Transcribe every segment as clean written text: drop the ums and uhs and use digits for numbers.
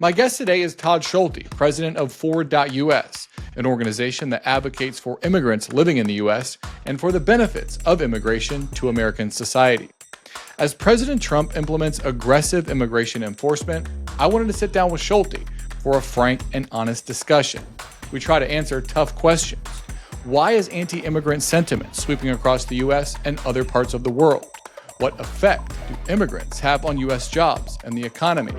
My guest today is Todd Schulte, president of Forward.us, an organization that advocates for immigrants living in the U.S. and for the benefits of immigration to American society. As President Trump implements aggressive immigration enforcement, I wanted to sit down with Schulte for a frank and honest discussion. We try to answer tough questions. Why is anti-immigrant sentiment sweeping across the U.S. and other parts of the world? What effect do immigrants have on U.S. jobs and the economy?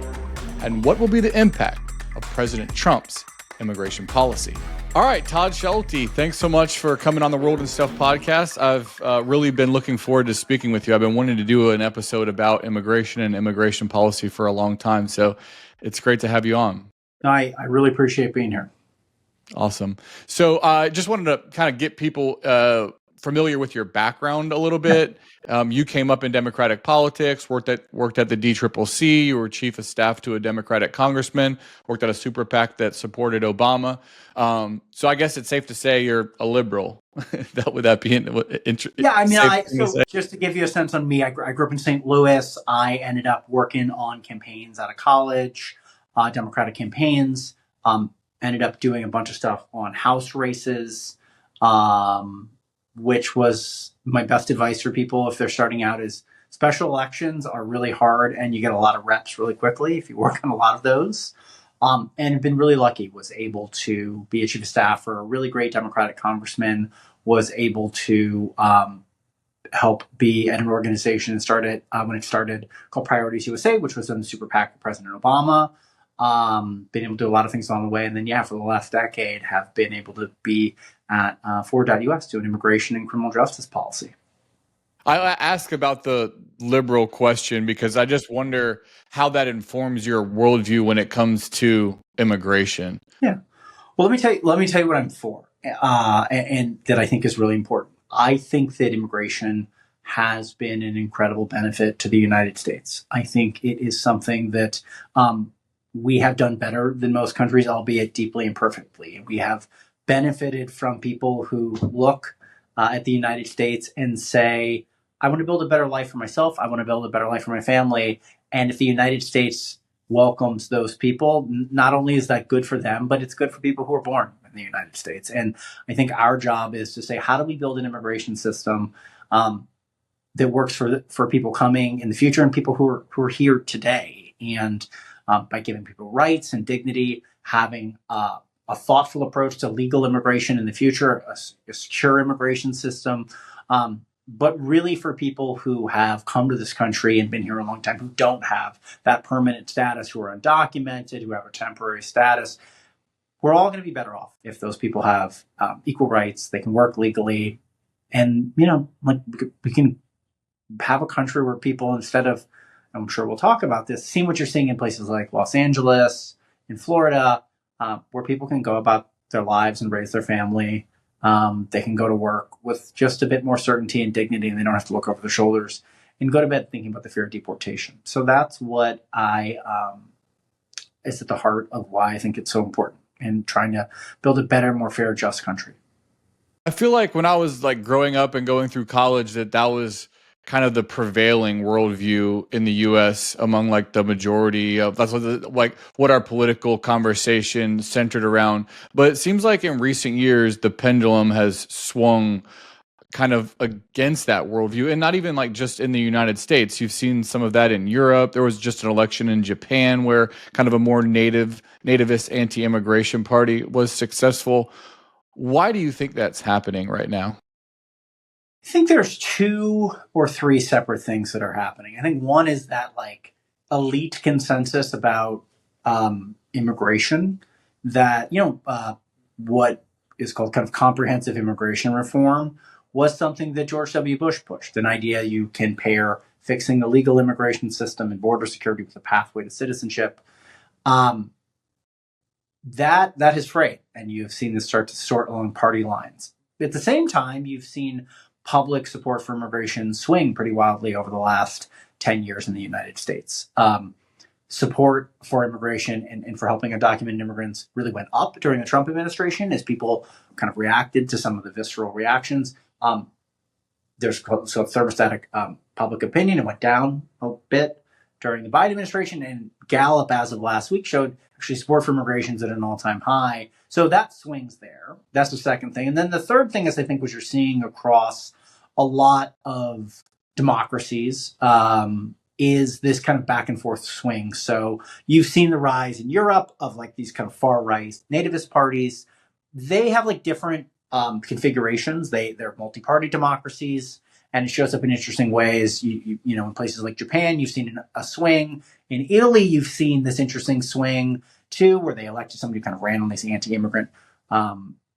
And what will be the impact of President Trump's immigration policy? All right, Todd Schulte, thanks so much for coming on the World and Stuff podcast. I've really been looking forward to speaking with you. I've been wanting to do an episode about immigration and immigration policy for a long time, so it's great to have you on. I really appreciate being here. Awesome. So I just wanted to kind of get people familiar with your background a little bit. You came up in Democratic politics, worked at the DCCC. You were chief of staff to a Democratic congressman, worked at a super PAC that supported Obama. So I guess it's safe to say you're a liberal. Would that be interesting? Yeah, I mean, so just to give you a sense on me, I grew up in St. Louis. I ended up working on campaigns out of college, Democratic campaigns. Ended up doing a bunch of stuff on House races, which was my best advice for people if they're starting out is special elections are really hard and you get a lot of reps really quickly if you work on a lot of those. And been really lucky, was able to be a chief of staff for a really great Democratic congressman, was able to help be at an organization and started when it started called Priorities USA, which was in the super PAC for President Obama. Been able to do a lot of things along the way. And then, for the last decade, have been able to be at Forward.us doing immigration and criminal justice policy. I ask about the liberal question because I just wonder how that informs your worldview when it comes to immigration. Yeah. Well, let me tell you what I'm for, and that I think is really important. I think that immigration has been an incredible benefit to the United States. I think it is something that we have done better than most countries, albeit deeply imperfectly. We have benefited from people who look at the United States and say, I want to build a better life for myself. I want to build a better life for my family. And if the United States welcomes those people, not only is that good for them, but it's good for people who are born in the United States. And I think our job is to say, how do we build an immigration system that works for people coming in the future and people who are here today? And by giving people rights and dignity, having a thoughtful approach to legal immigration in the future, a secure immigration system, but really for people who have come to this country and been here a long time, who don't have that permanent status, who are undocumented, who have a temporary status. We're all going to be better off if those people have equal rights, they can work legally, and we can have a country where people, instead of, I'm sure we'll talk about this, seeing what you're seeing in places like Los Angeles, in Florida, where people can go about their lives and raise their family. They can go to work with just a bit more certainty and dignity, and they don't have to look over their shoulders and go to bed thinking about the fear of deportation. So that's what is at the heart of why I think it's so important in trying to build a better, more fair, just country. I feel like when I was growing up and going through college, that was kind of the prevailing worldview in the U.S. among the majority of that's what our political conversation centered around. But it seems like in recent years, the pendulum has swung kind of against that worldview, and not even just in the United States. You've seen some of that in Europe. There was just an election in Japan where kind of a more nativist anti-immigration party was successful. Why do you think that's happening right now? I think there's 2 or 3 separate things that are happening. I think one is that elite consensus about immigration, that what is called kind of comprehensive immigration reform was something that George W. Bush pushed. An idea you can pair fixing the legal immigration system and border security with a pathway to citizenship. That has frayed, and you've seen this start to sort along party lines. At the same time, you've seen public support for immigration swing pretty wildly over the last 10 years in the United States. Support for immigration and for helping undocumented immigrants really went up during the Trump administration as people kind of reacted to some of the visceral reactions. There's thermostatic public opinion. It went down a bit during the Biden administration, and Gallup, as of last week, showed actually support for immigration is at an all-time high. So that swings there. That's the second thing. And then the third thing is, I think, what you're seeing across a lot of democracies is this kind of back and forth swing. So you've seen the rise in Europe of like these kind of far right nativist parties. They have like different configurations. They're multi-party democracies, and it shows up in interesting ways. You know, in places like Japan, you've seen a swing. In Italy, you've seen this interesting swing too, where they elected somebody who kind of ran on these anti-immigrant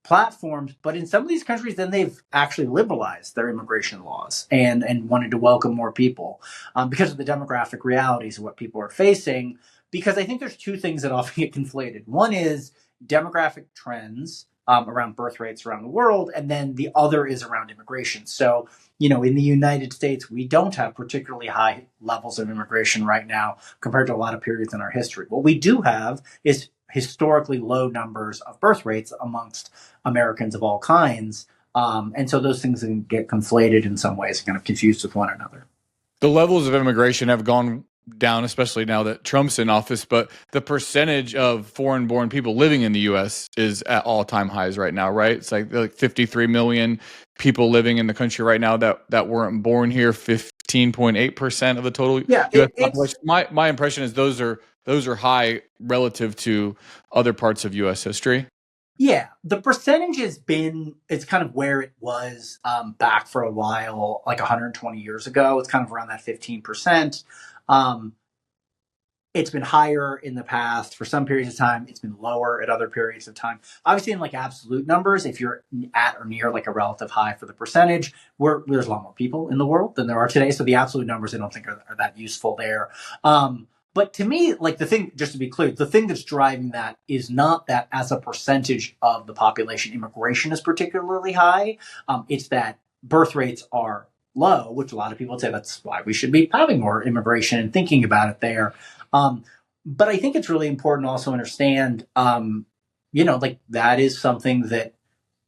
platforms. But in some of these countries, then they've actually liberalized their immigration laws and wanted to welcome more people because of the demographic realities of what people are facing. Because I think there's two things that often get conflated. One is demographic trends around birth rates around the world, and then the other is around immigration. So, you know, in the United States, we don't have particularly high levels of immigration right now compared to a lot of periods in our history. What we do have is historically low numbers of birth rates amongst Americans of all kinds. And so those things can get conflated in some ways, kind of confused with one another. The levels of immigration have gone down, especially now that Trump's in office, but the percentage of foreign-born people living in the U.S. is at all-time highs right now, right? It's like 53 million people living in the country right now that weren't born here, 15.8% of the total U.S. population. My impression is those are high relative to other parts of U.S. history. Yeah, the percentage it's kind of where it was back for a while, like 120 years ago. It's kind of around that 15%. It's been higher in the past for some periods of time. It's been lower at other periods of time. Obviously, in like absolute numbers, if you're at or near like a relative high for the percentage, there's a lot more people in the world than there are today. So the absolute numbers, I don't think are that useful there. But to me, like the thing, just to be clear, the thing that's driving that is not that as a percentage of the population, immigration is particularly high. It's that birth rates are low, which a lot of people would say that's why we should be having more immigration and thinking about it there. But I think it's really important to also understand, like that is something that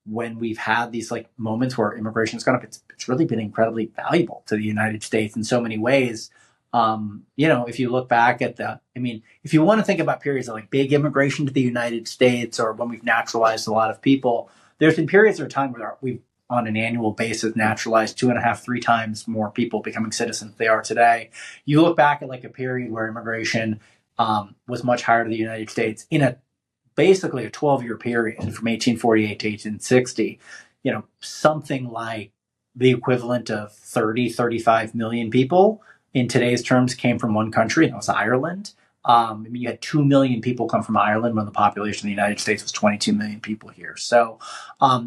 when we've had these like moments where immigration has gone up, it's really been incredibly valuable to the United States in so many ways. If you look back at if you want to think about periods of like big immigration to the United States or when we've naturalized a lot of people, there's been periods of time where we've on an annual basis naturalized 2.5, 3 times more people becoming citizens than they are today. You look back at like a period where immigration was much higher to the United States in basically a 12-year period from 1848 to 1860, something like the equivalent of 35 million people in today's terms came from one country, and that was Ireland. You had 2 million people come from Ireland when the population of the United States was 22 million people here. So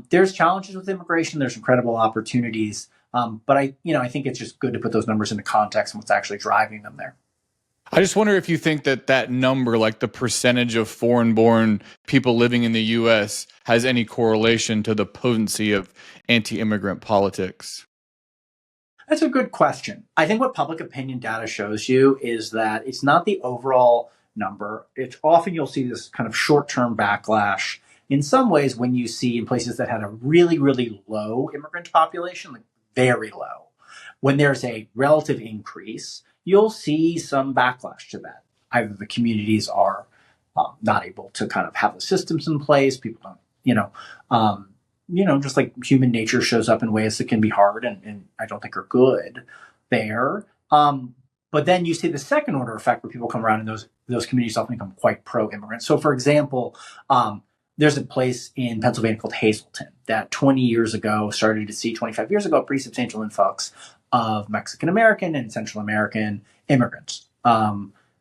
there's challenges with immigration. There's incredible opportunities. But I think it's just good to put those numbers into context and what's actually driving them there. I just wonder if you think that number, like the percentage of foreign-born people living in the U.S., has any correlation to the potency of anti-immigrant politics. That's a good question. I think what public opinion data shows you is that it's not the overall number. It's often you'll see this kind of short-term backlash in some ways when you see in places that had a really, really low immigrant population, like very low. When there's a relative increase, you'll see some backlash to that. Either the communities are not able to kind of have the systems in place, people don't, just like human nature shows up in ways that can be hard and I don't think are good there. But then you see the second order effect where people come around and those communities often become quite pro-immigrant. So for example, there's a place in Pennsylvania called Hazleton that 20 years ago started to see 25 years ago a pretty substantial influx of Mexican American and Central American immigrants.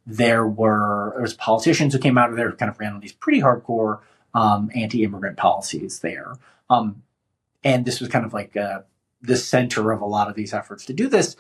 There was politicians who came out of there who kind of ran on these pretty hardcore anti-immigrant policies there. And this was kind of like the center of a lot of these efforts to do this.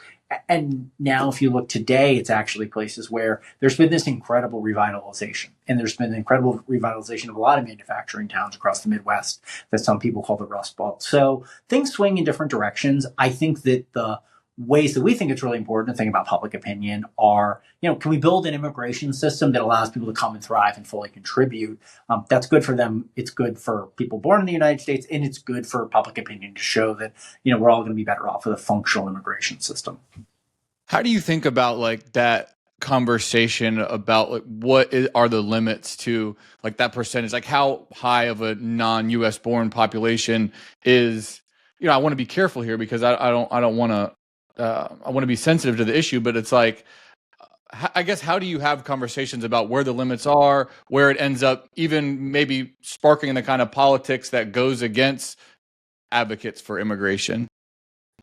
And now if you look today, it's actually places where there's been this incredible revitalization. And there's been an incredible revitalization of a lot of manufacturing towns across the Midwest that some people call the Rust Belt. So things swing in different directions. I think that the ways that we think it's really important to think about public opinion are, can we build an immigration system that allows people to come and thrive and fully contribute? That's good for them. It's good for people born in the United States, and it's good for public opinion to show that, we're all going to be better off with a functional immigration system. How do you think about like that conversation about like are the limits to like that percentage, like how high of a non-US born population is, I want to be careful here because I don't want to I want to be sensitive to the issue, but it's like, I guess, how do you have conversations about where the limits are, where it ends up even maybe sparking the kind of politics that goes against advocates for immigration?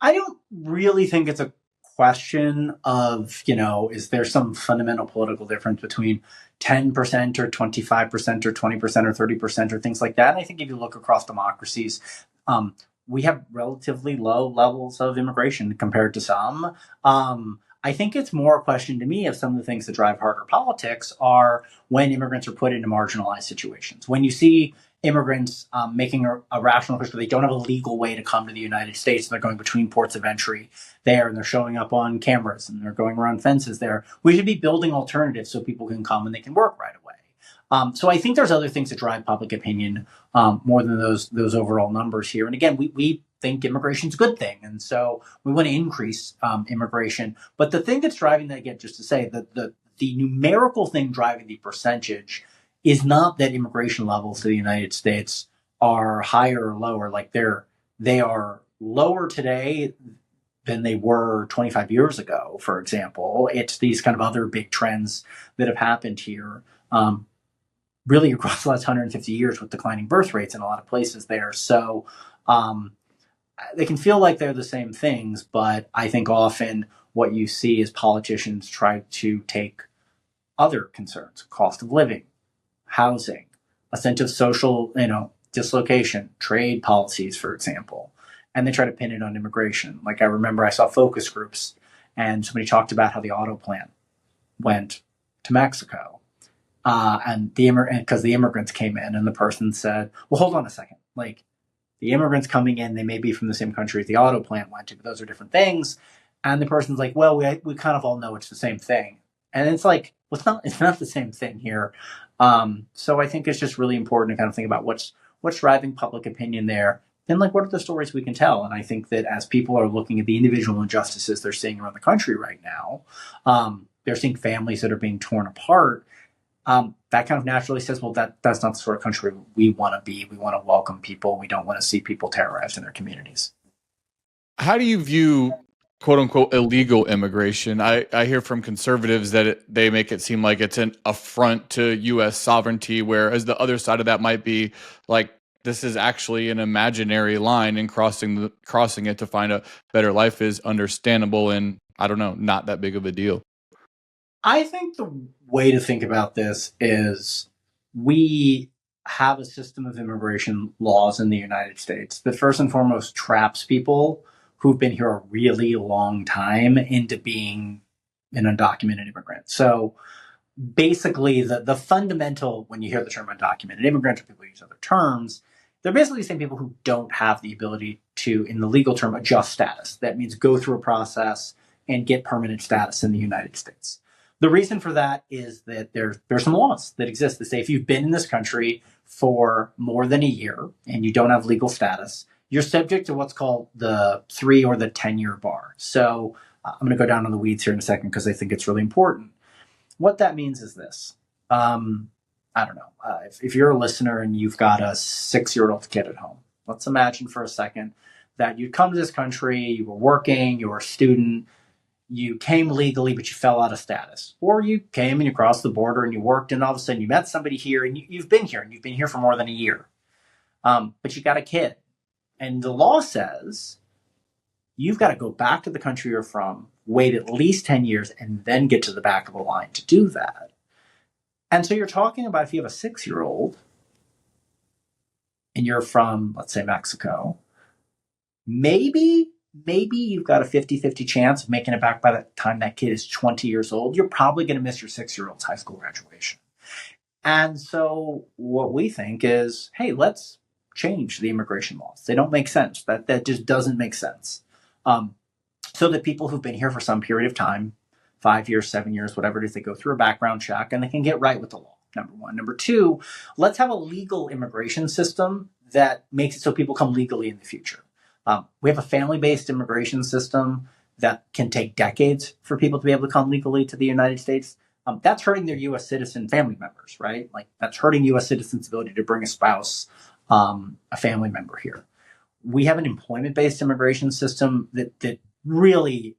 I don't really think it's a question of, is there some fundamental political difference between 10% or 25% or 20% or 30% or things like that. And I think if you look across democracies, we have relatively low levels of immigration compared to some. I think it's more a question to me of some of the things that drive harder politics are when immigrants are put into marginalized situations. When you see immigrants making a rational push, but they don't have a legal way to come to the United States, and they're going between ports of entry there, and they're showing up on cameras, and they're going around fences there. We should be building alternatives so people can come and they can work right away. So I think there's other things that drive public opinion more than those overall numbers here. And again, we think immigration's a good thing, and so we want to increase immigration. But the thing that's driving that, again, just to say that the numerical thing driving the percentage is not that immigration levels to the United States are higher or lower. Like they are lower today than they were 25 years ago, for example. It's these kind of other big trends that have happened here, really across the last 150 years with declining birth rates in a lot of places there. So they can feel like they're the same things, but I think often what you see is politicians try to take other concerns, cost of living, housing, a sense of social, dislocation, trade policies, for example, and they try to pin it on immigration. Like I remember I saw focus groups and somebody talked about how the auto plant went to Mexico, and because the immigrants came in, and the person said, "Well, hold on a second. Like the immigrants coming in, they may be from the same country as the auto plant went to, but those are different things." And the person's like, "Well, we kind of all know it's the same thing." And it's like, well, it's not the same thing here. So I think it's just really important to kind of think about what's driving public opinion there. Then, like, what are the stories we can tell? And I think that as people are looking at the individual injustices they're seeing around the country right now, they're seeing families that are being torn apart. That kind of naturally says, well, that's not the sort of country we want to be. We want to welcome people. We don't want to see people terrorized in their communities. How do you view quote unquote illegal immigration? I hear from conservatives that they make it seem like it's an affront to U.S. sovereignty, whereas the other side of that might be like, this is actually an imaginary line, and crossing it to find a better life is understandable and, I don't know, not that big of a deal. I think the way to think about this is we have a system of immigration laws in the United States that first and foremost traps people who've been here a really long time into being an undocumented immigrant. So basically the fundamental, when you hear the term undocumented immigrant, or people use other terms, they're basically the same people who don't have the ability to, in the legal term, adjust status. That means go through a process and get permanent status in the United States. The reason for that is that there's some laws that exist that say if you've been in this country for more than a year and you don't have legal status, you're subject to what's called the 3 or the 10-year bar. So I'm going to go down on the weeds here in a second because I think it's really important. What that means is this. I don't know. If you're a listener and you've got a 6-year-old kid at home, let's imagine for a second that you'd come to this country, you were working, you were a student, you came legally, but you fell out of status. Or you came and you crossed the border and you worked, and all of a sudden you met somebody here and you've been here, and you've been here for more than a year. But you got a kid. And the law says you've got to go back to the country you're from, wait at least 10 years, and then get to the back of the line to do that. And so you're talking about if you have a 6-year-old and you're from, let's say, Mexico, maybe you've got a 50-50 chance of making it back by the time that kid is 20 years old. You're probably going to miss your 6-year-old's high school graduation. And so what we think is, hey, let's change the immigration laws. They don't make sense. That just doesn't make sense. So that people who've been here for some period of time, 5 years, 7 years, whatever it is, they go through a background check and they can get right with the law. Number one. Number two, let's have a legal immigration system that makes it so people come legally in the future. We have a family-based immigration system that can take decades for people to be able to come legally to the United States. That's hurting their U.S. citizen family members, right? Like that's hurting U.S. citizens' ability to bring a spouse, a family member here. We have an employment-based immigration system that really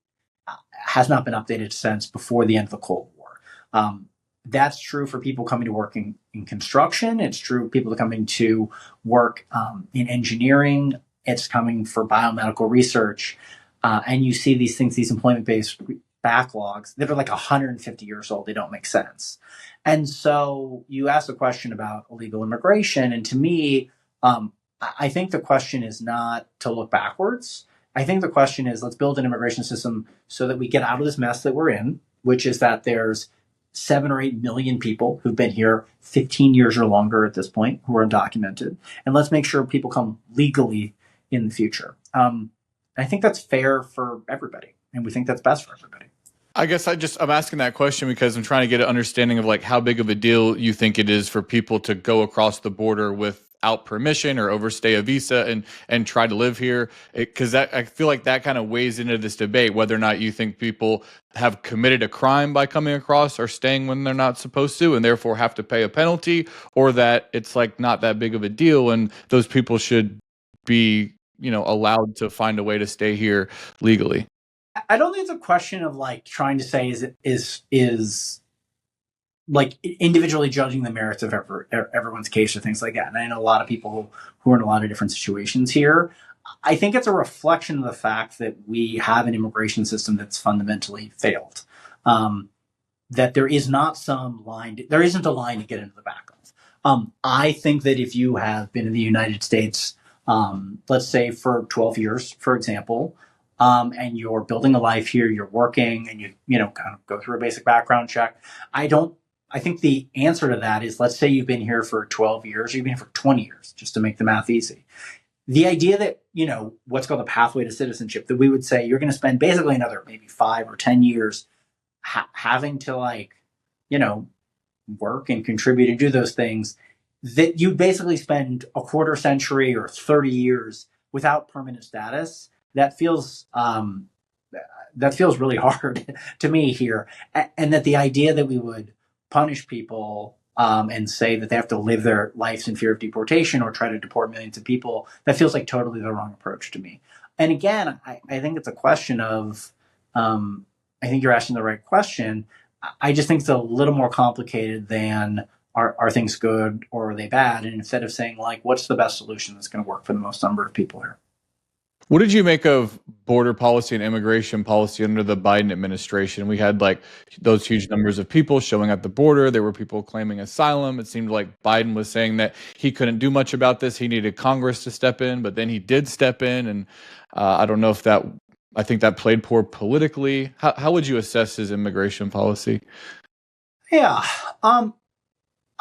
has not been updated since before the end of the Cold War. That's true for people coming to work in construction. It's true for people coming to work in engineering. It's coming for biomedical research. And you see these things, these employment-based backlogs that are like 150 years old. They don't make sense. And so you ask a question about illegal immigration. And to me, I think the question is not to look backwards. I think the question is let's build an immigration system so that we get out of this mess that we're in, which is that there's 7 or 8 million people who've been here 15 years or longer at this point who are undocumented. And let's make sure people come legally in the future. I think that's fair for everybody. And we think that's best for everybody. I guess I'm asking that question because I'm trying to get an understanding of like how big of a deal you think it is for people to go across the border without permission or overstay a visa and try to live here. Because I feel like that kind of weighs into this debate, whether or not you think people have committed a crime by coming across or staying when they're not supposed to and therefore have to pay a penalty, or that it's like not that big of a deal and those people should be, allowed to find a way to stay here legally. I don't think it's a question of like trying to say is like individually judging the merits of everyone's case or things like that. And I know a lot of people who are in a lot of different situations here. I think it's a reflection of the fact that we have an immigration system that's fundamentally failed. That there is not there isn't a line to get into the back of. I think that if you have been in the United States, let's say for 12 years, for example, and you're building a life here, you're working, and you kind of go through a basic background check. I think the answer to that is, let's say you've been here for 12 years, or you've been here for 20 years, just to make the math easy. The idea that, what's called the pathway to citizenship, that we would say you're going to spend basically another maybe 5 or 10 years having to work and contribute and do those things, that you basically spend a quarter century or 30 years without permanent status. That feels really hard to me here. And that the idea that we would punish people and say that they have to live their lives in fear of deportation or try to deport millions of people, that feels like totally the wrong approach to me. And again, I think it's a question of, I think you're asking the right question. I just think it's a little more complicated than are things good or are they bad? And instead of saying like, what's the best solution that's going to work for the most number of people here? What did you make of border policy and immigration policy under the Biden administration? We had like those huge numbers of people showing at the border. There were people claiming asylum. It seemed like Biden was saying that he couldn't do much about this. He needed Congress to step in, but then he did step in. And I don't know if I think that played poor politically. How would you assess his immigration policy? Yeah.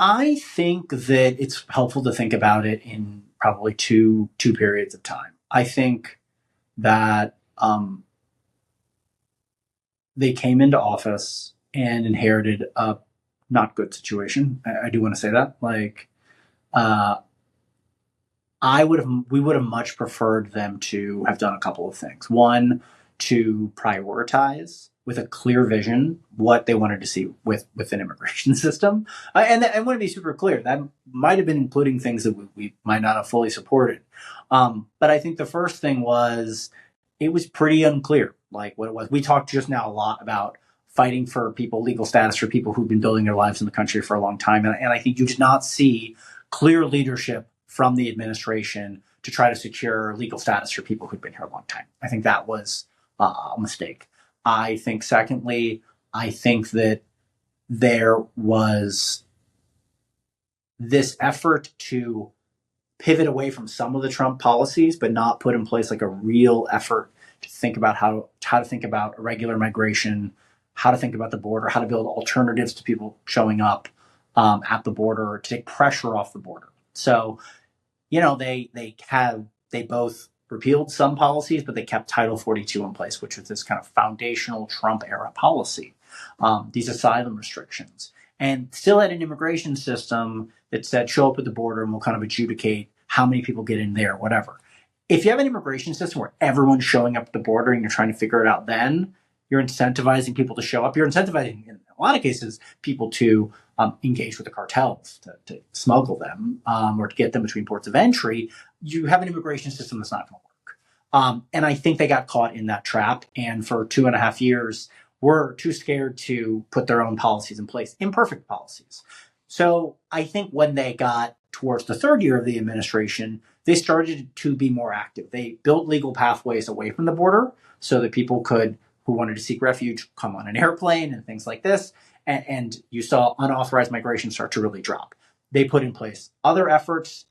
I think that it's helpful to think about it in probably two periods of time. I think that they came into office and inherited a not good situation. I do want to say that. Like, we would have much preferred them to have done a couple of things. One, to prioritize with a clear vision what they wanted to see with an immigration system. And I want to be super clear. That might have been including things that we might not have fully supported. But I think the first thing was, it was pretty unclear, like what it was. We talked just now a lot about fighting for people, legal status for people who've been building their lives in the country for a long time. And I think you did not see clear leadership from the administration to try to secure legal status for people who'd been here a long time. I think that was a mistake. I think, secondly, I think that there was this effort to pivot away from some of the Trump policies, but not put in place like a real effort to think about how to think about irregular migration, how to think about the border, how to build alternatives to people showing up at the border, to take pressure off the border. So, they both repealed some policies, but they kept Title 42 in place, which was this kind of foundational Trump era policy, these asylum restrictions, and still had an immigration system that said, show up at the border and we'll kind of adjudicate how many people get in there, whatever. if you have an immigration system where everyone's showing up at the border and you're trying to figure it out, then you're incentivizing people to show up. You're incentivizing, in a lot of cases, people to engage with the cartels, to smuggle them or to get them between ports of entry. You have an immigration system that's not going to work. And I think they got caught in that trap. And for 2.5 years, were too scared to put their own policies in place, imperfect policies. So I think when they got towards the third year of the administration, they started to be more active. They built legal pathways away from the border so that people could, who wanted to seek refuge, come on an airplane and things like this. And you saw unauthorized migration start to really drop. They put in place other efforts.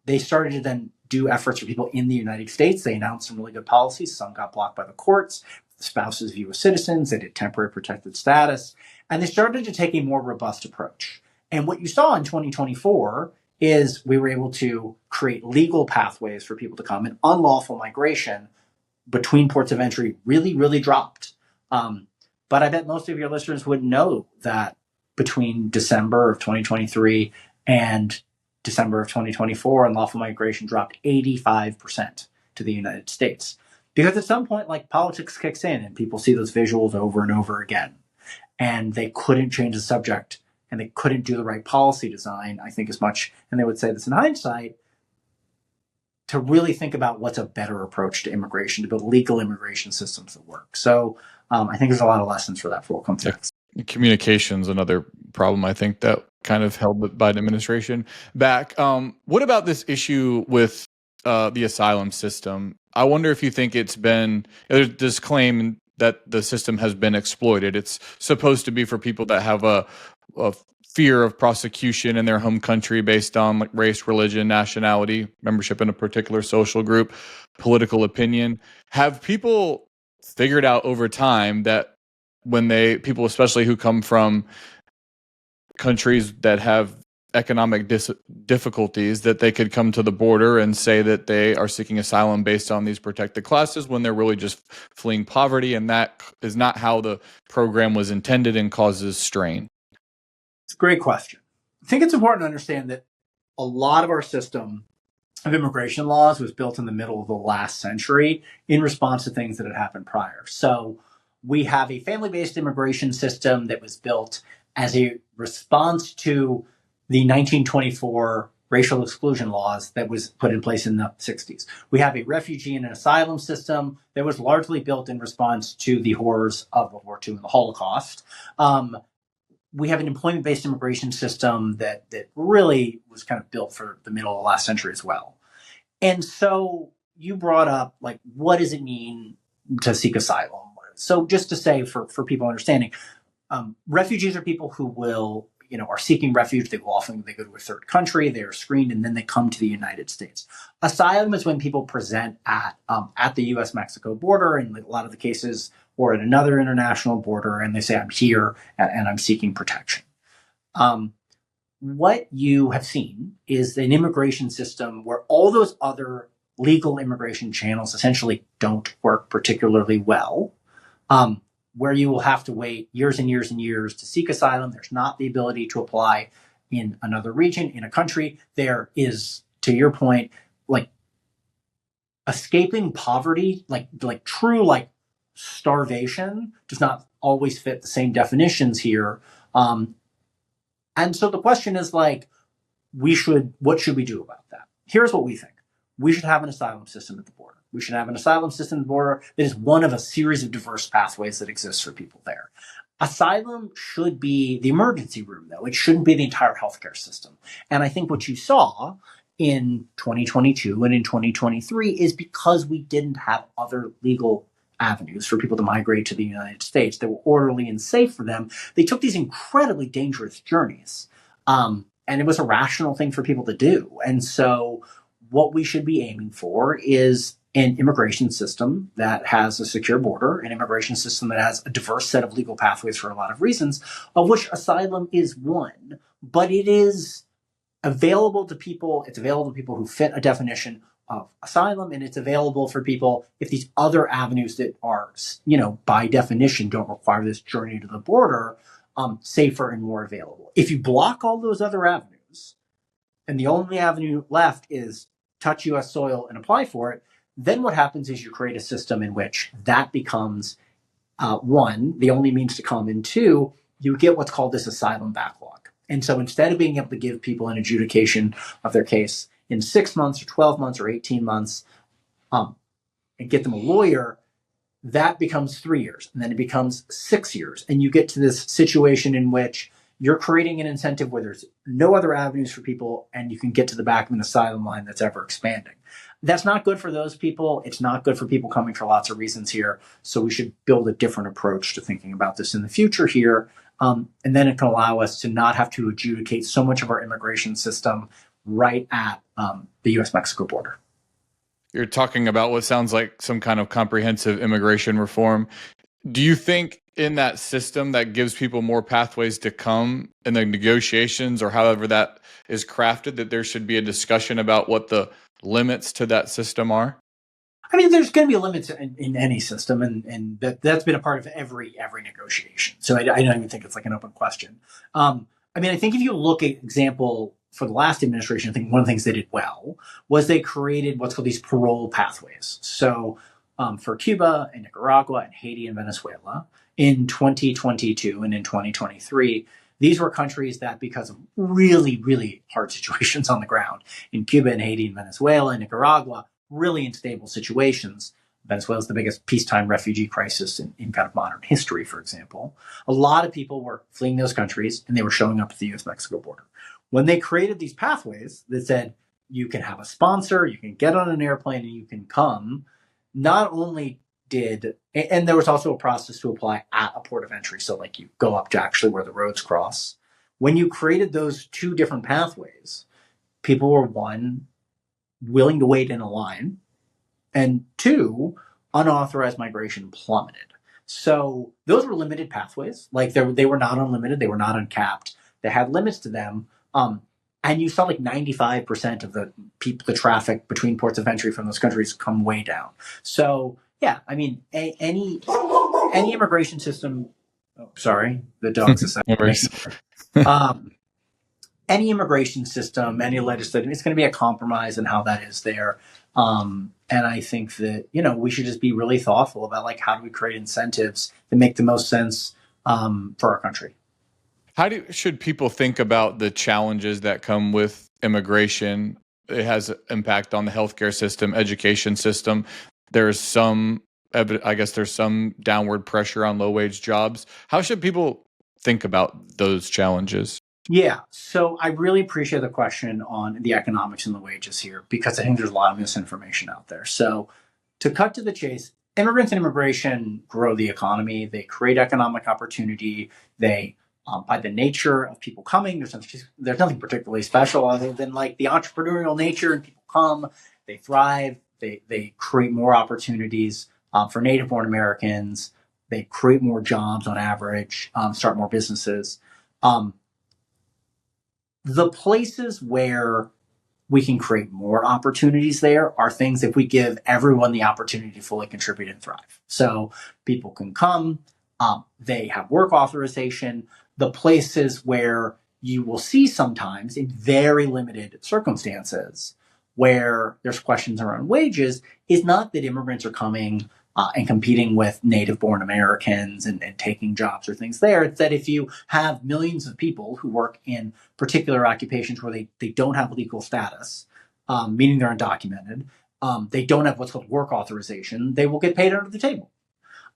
They started to then do efforts for people in the United States. They announced some really good policies. Some got blocked by the courts. The spouses of U.S. citizens. They did temporary protected status. And they started to take a more robust approach. And what you saw in 2024 is we were able to create legal pathways for people to come, and unlawful migration between ports of entry really, really dropped. But I bet most of your listeners would know that between December of 2023 and December of 2024, unlawful migration dropped 85% to the United States. Because at some point, like, politics kicks in and people see those visuals over and over again. And they couldn't change the subject and they couldn't do the right policy design, I think, as much. And they would say this in hindsight, to really think about what's a better approach to immigration, to build legal immigration systems that work. So I think there's a lot of lessons for that for what comes next. Communication's another problem, I think, that kind of held the Biden administration back. What about this issue with the asylum system? I wonder if you think there's this claim that the system has been exploited. It's supposed to be for people that have a fear of prosecution in their home country based on like race, religion, nationality, membership in a particular social group, political opinion. Have people figured out over time that when people, especially who come from countries that have economic difficulties, that they could come to the border and say that they are seeking asylum based on these protected classes when they're really just fleeing poverty, and that is not how the program was intended and causes strain? It's a great question. I think it's important to understand that a lot of our system of immigration laws was built in the middle of the last century in response to things that had happened prior. So we have a family-based immigration system that was built as a response to the 1924 racial exclusion laws that was put in place in the 60s. We have a refugee and an asylum system that was largely built in response to the horrors of World War II and the Holocaust. We have an employment-based immigration system that really was kind of built for the middle of the last century as well. And so you brought up, like, what does it mean to seek asylum? So just to say, for people understanding, refugees are people who will, are seeking refuge. They go to a third country, they are screened, and then they come to the United States. Asylum is when people present at the U.S.-Mexico border, in a lot of the cases, or at another international border, and they say, I'm here and I'm seeking protection. What you have seen is an immigration system where all those other legal immigration channels essentially don't work particularly well, where you will have to wait years and years and years to seek asylum. There's not the ability to apply in another region, in a country. There is, to your point, like, escaping poverty, like true, like, starvation does not always fit the same definitions here. And so the question is, like, what should we do about that? Here's what we think. We should have an asylum system at the border. We should have an asylum system at the border that is one of a series of diverse pathways that exists for people there. Asylum should be the emergency room, though. It shouldn't be the entire healthcare system. And I think what you saw in 2022 and in 2023 is because we didn't have other legal avenues for people to migrate to the United States that were orderly and safe for them, they took these incredibly dangerous journeys. And it was a rational thing for people to do. And so what we should be aiming for is an immigration system that has a secure border, an immigration system that has a diverse set of legal pathways for a lot of reasons, of which asylum is one. But it is available to people. It's available to people who fit a definition of asylum, and it's available for people if these other avenues that are, by definition don't require this journey to the border, safer and more available. If you block all those other avenues, and the only avenue left is touch U.S. soil and apply for it, then what happens is you create a system in which that becomes one, the only means to come, and two, you get what's called this asylum backlog. And so instead of being able to give people an adjudication of their case in 6 months or 12 months or 18 months and get them a lawyer, that becomes 3 years, and then it becomes 6 years. And you get to this situation in which you're creating an incentive where there's no other avenues for people, and you can get to the back of an asylum line that's ever expanding. That's not good for those people. It's not good for people coming for lots of reasons here. So we should build a different approach to thinking about this in the future here. And then it can allow us to not have to adjudicate so much of our immigration system right at the U.S.-Mexico border. You're talking about what sounds like some kind of comprehensive immigration reform. Do you think in that system that gives people more pathways to come in the negotiations or however that is crafted, that there should be a discussion about what the limits to that system are? I mean, there's going to be limits in any system, and that's been a part of every negotiation. So I don't even think it's like an open question. I mean, I think if you look at example for the last administration, I think one of the things they did well was they created what's called these parole pathways. So for Cuba and Nicaragua and Haiti and Venezuela in 2022 and in 2023, these were countries that, because of really, really hard situations on the ground in Cuba and Haiti and Venezuela and Nicaragua, really unstable situations. Venezuela is the biggest peacetime refugee crisis in kind of modern history, for example. A lot of people were fleeing those countries, and they were showing up at the U.S.-Mexico border. When they created these pathways that said you can have a sponsor, you can get on an airplane, and you can come, not only did, and there was also a process to apply at a port of entry. So like you go up to actually where the roads cross. When you created those two different pathways, people were, one, willing to wait in a line, and two, unauthorized migration plummeted. So those were limited pathways. Like they were not unlimited. They were not uncapped. They had limits to them. And you saw like 95% of the traffic between ports of entry from those countries come way down. So yeah, I mean, any immigration system. Oh, sorry, the dog's a second. Any immigration system, any legislation, it's going to be a compromise in how that is there. And I think that, we should just be really thoughtful about like, how do we create incentives that make the most sense for our country? Should people think about the challenges that come with immigration? It has an impact on the healthcare system, education system. There's some downward pressure on low-wage jobs. How should people think about those challenges? Yeah, so I really appreciate the question on the economics and the wages here, because I think there's a lot of misinformation out there. So to cut to the chase, immigrants and immigration grow the economy. They create economic opportunity. They, by the nature of people coming, there's nothing particularly special other than like the entrepreneurial nature, and people come, they thrive, they create more opportunities for native-born Americans. They create more jobs on average, start more businesses. The places where we can create more opportunities there are things if we give everyone the opportunity to fully contribute and thrive. So people can come, they have work authorization. The places where you will see sometimes in very limited circumstances where there's questions around wages is not that immigrants are coming and competing with native-born Americans and taking jobs or things there. It's that if you have millions of people who work in particular occupations where they don't have legal status, meaning they're undocumented, they don't have what's called work authorization, they will get paid under the table.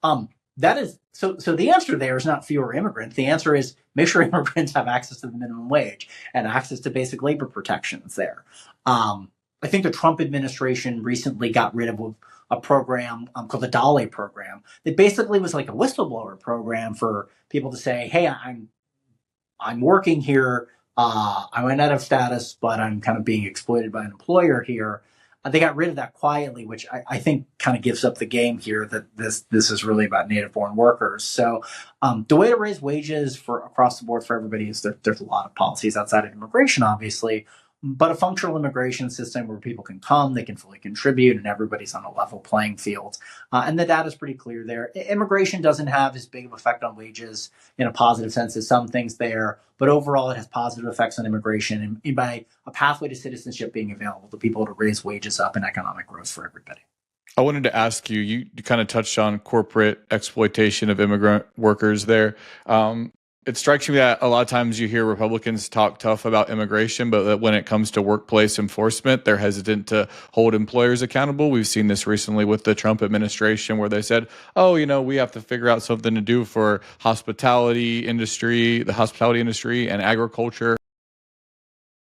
That is so the answer there is not fewer immigrants. The answer is make sure immigrants have access to the minimum wage and access to basic labor protections there. I think the Trump administration recently got rid of a program called the DALE program that basically was like a whistleblower program for people to say, hey, I'm working here. I might not have status, but I'm kind of being exploited by an employer here. They got rid of that quietly, which I think kind of gives up the game here that this is really about native-born workers. So the way to raise wages for across the board for everybody is there's a lot of policies outside of immigration, obviously. but a functional immigration system where people can come, they can fully contribute, and everybody's on a level playing field. And the data is pretty clear there. Immigration doesn't have as big of effect on wages in a positive sense as some things there, but overall it has positive effects on immigration and by a pathway to citizenship being available to people to raise wages up and economic growth for everybody. I wanted to ask you, you kind of touched on corporate exploitation of immigrant workers there. It strikes me that a lot of times you hear Republicans talk tough about immigration, but that when it comes to workplace enforcement, they're hesitant to hold employers accountable. We've seen this recently with the Trump administration where they said, oh, we have to figure out something to do for the hospitality industry and agriculture.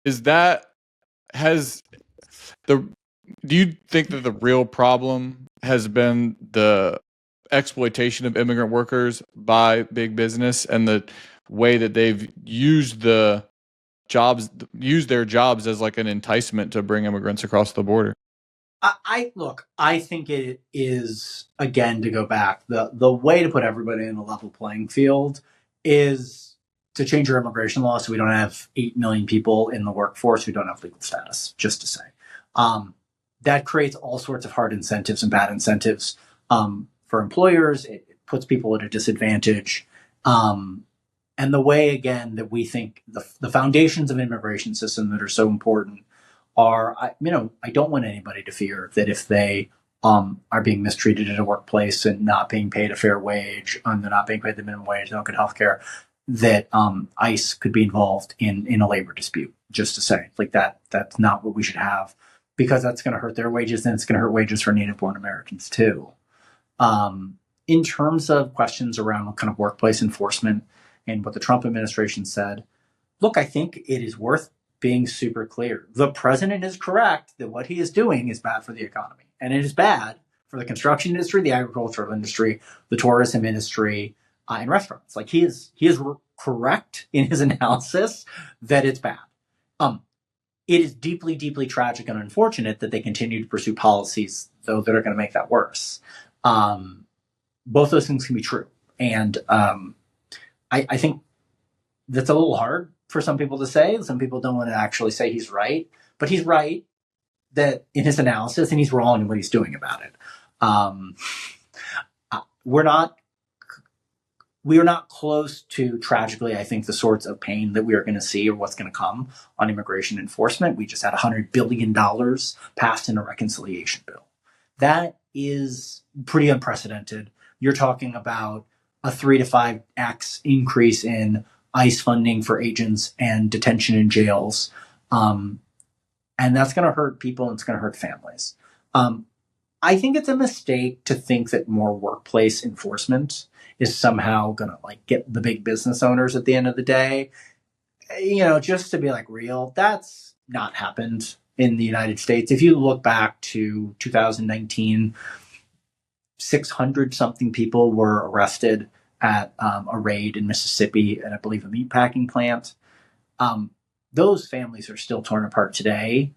Has the Do you think that the real problem has been the exploitation of immigrant workers by big business and the way that they've used their jobs as like an enticement to bring immigrants across the border? I think it is, again, to go back, the way to put everybody in a level playing field is to change your immigration law so we don't have 8 million people in the workforce who don't have legal status, just to say. That creates all sorts of hard incentives and bad incentives for employers. It puts people at a disadvantage. And the way, again, that we think the foundations of an immigration system that are so important are, I don't want anybody to fear that if they are being mistreated in a workplace and not being paid a fair wage, and they're not being paid the minimum wage, they don't get health care, that ICE could be involved in a labor dispute, just to say. Like that's not what we should have, because that's going to hurt their wages, and it's going to hurt wages for native-born Americans too. In terms of questions around kind of workplace enforcement and what the Trump administration said, look, I think it is worth being super clear. The president is correct that what he is doing is bad for the economy, and it is bad for the construction industry, the agricultural industry, the tourism industry, and restaurants. Like he is correct in his analysis that it's bad. It is deeply, deeply tragic and unfortunate that they continue to pursue policies, though, that are going to make that worse. Both those things can be true. And I think that's a little hard for some people to say. Some people don't want to actually say he's right, but he's right that in his analysis, and he's wrong in what he's doing about it. We are not close to, tragically, I think, the sorts of pain that we are going to see or what's going to come on immigration enforcement. We just had $100 billion passed in a reconciliation bill. That is pretty unprecedented. You're talking about a 3 to 5x increase in ICE funding for agents and detention in jails. And that's going to hurt people, and it's going to hurt families. I think it's a mistake to think that more workplace enforcement is somehow going to get the big business owners at the end of the day. Just to be real, that's not happened in the United States. If you look back to 2019, 600 something people were arrested at a raid in Mississippi at, I believe, a meatpacking plant. Those families are still torn apart today.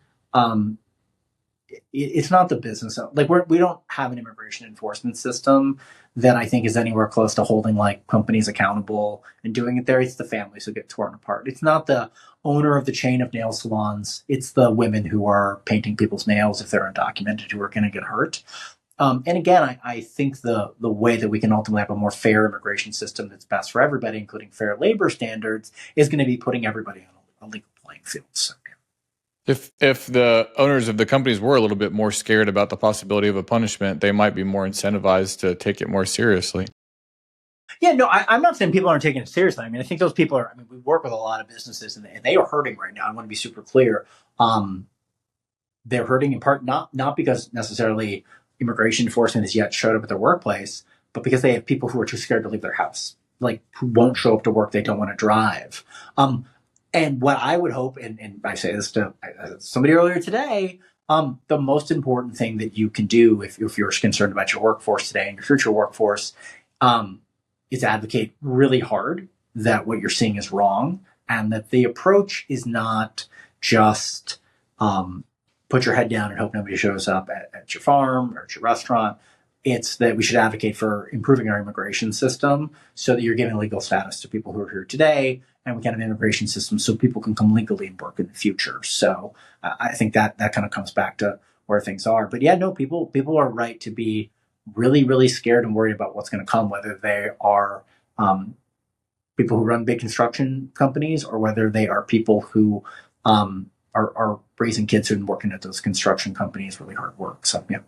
It's not the business. We don't have an immigration enforcement system that I think is anywhere close to holding companies accountable and doing it there. It's the families who get torn apart. It's not the owner of the chain of nail salons. It's the women who are painting people's nails if they're undocumented who are going to get hurt. And again, I think the way that we can ultimately have a more fair immigration system that's best for everybody, including fair labor standards, is going to be putting everybody on a legal playing field. So, If the owners of the companies were a little bit more scared about the possibility of a punishment, they might be more incentivized to take it more seriously. Yeah, no, I'm not saying people aren't taking it seriously. I think those people are. We work with a lot of businesses, and they are hurting right now. I want to be super clear. They're hurting in part not because necessarily immigration enforcement has yet showed up at their workplace, but because they have people who are too scared to leave their house, who won't show up to work. They don't want to drive. And what I would hope, and I say this to somebody earlier today, the most important thing that you can do if you're concerned about your workforce today and your future workforce is advocate really hard that what you're seeing is wrong, and that the approach is not just put your head down and hope nobody shows up at your farm or at your restaurant. It's that we should advocate for improving our immigration system so that you're giving legal status to people who are here today, and we can have an immigration system so people can come legally and work in the future. So I think that kind of comes back to where things are. But yeah, no, people are right to be really, really scared and worried about what's going to come, whether they are people who run big construction companies or whether they are people who are raising kids and working at those construction companies, really hard work. So yeah.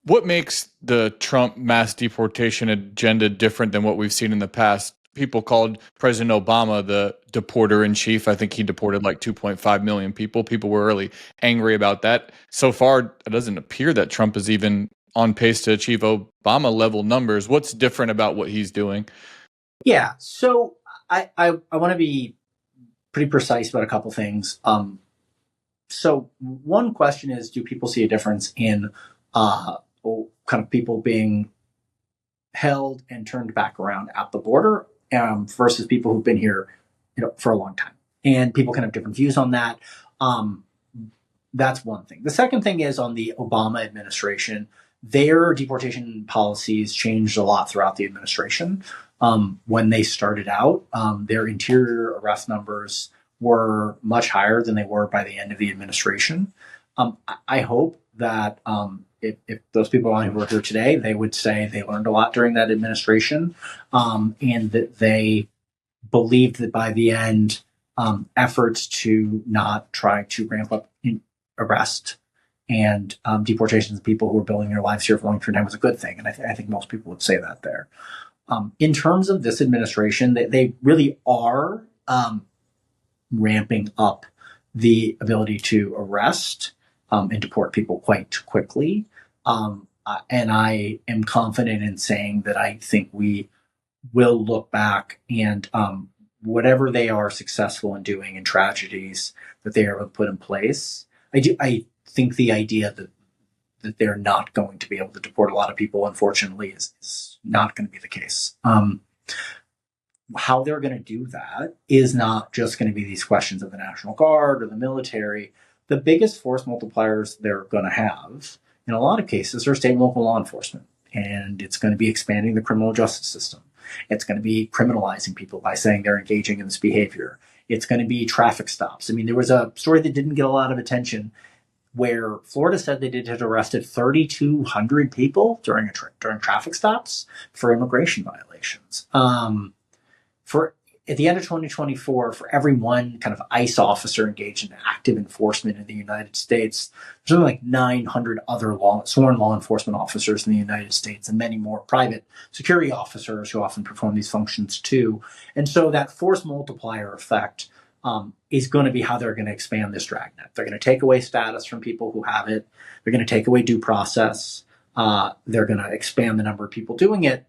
What makes the Trump mass deportation agenda different than what we've seen in the past? People called President Obama the deporter in chief. I think he deported like 2.5 million people. People were really angry about that. So far, it doesn't appear that Trump is even on pace to achieve Obama level numbers. What's different about what he's doing? Yeah. So I want to be pretty precise about a couple things. So one question is, do people see a difference in kind of people being held and turned back around at the border versus people who've been here, for a long time? And people can have different views on that. That's one thing. The second thing is on the Obama administration, their deportation policies changed a lot throughout the administration. When they started out, their interior arrest numbers were much higher than they were by the end of the administration. I hope that if those people who are here today, they would say they learned a lot during that administration, and that they believed that by the end, efforts to not try to ramp up arrest and deportations of people who were building their lives here for a long period of time was a good thing. And I think most people would say that there. In terms of this administration, they really are ramping up the ability to arrest and deport people quite quickly. And I am confident in saying that I think we will look back and whatever they are successful in doing in tragedies that they are able to put in place, I think the idea that they're not going to be able to deport a lot of people, unfortunately, is not going to be the case. How they're going to do that is not just going to be these questions of the National Guard or the military. The biggest force multipliers they're going to have, in a lot of cases, are state and local law enforcement. And it's going to be expanding the criminal justice system. It's going to be criminalizing people by saying they're engaging in this behavior. It's going to be traffic stops. I mean, there was a story that didn't get a lot of attention where Florida said they had arrested 3,200 people during traffic stops for immigration violations. For at the end of 2024, for every one kind of ICE officer engaged in active enforcement in the United States, there's only like 900 other sworn law enforcement officers in the United States and many more private security officers who often perform these functions too. And so that force multiplier effect is going to be how they're going to expand this dragnet. They're going to take away status from people who have it. They're going to take away due process. They're going to expand the number of people doing it.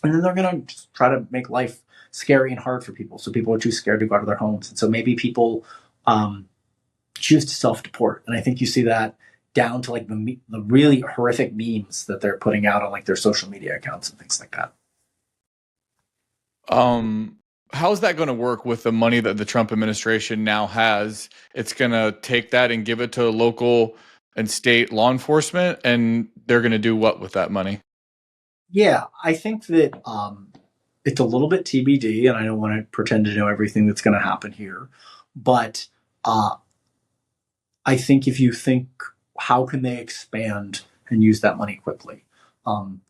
And then they're going to just try to make life scary and hard for people. So people are too scared to go out of their homes. And so maybe people choose to self-deport. And I think you see that down to like the really horrific memes that they're putting out on like their social media accounts and things like that. How's that going to work with the money that the Trump administration now has? It's going to take that and give it to local and state law enforcement, and they're going to do what with that money? Yeah, I think that it's a little bit TBD, and I don't want to pretend to know everything that's going to happen here. But I think if you think, how can they expand and use that money quickly?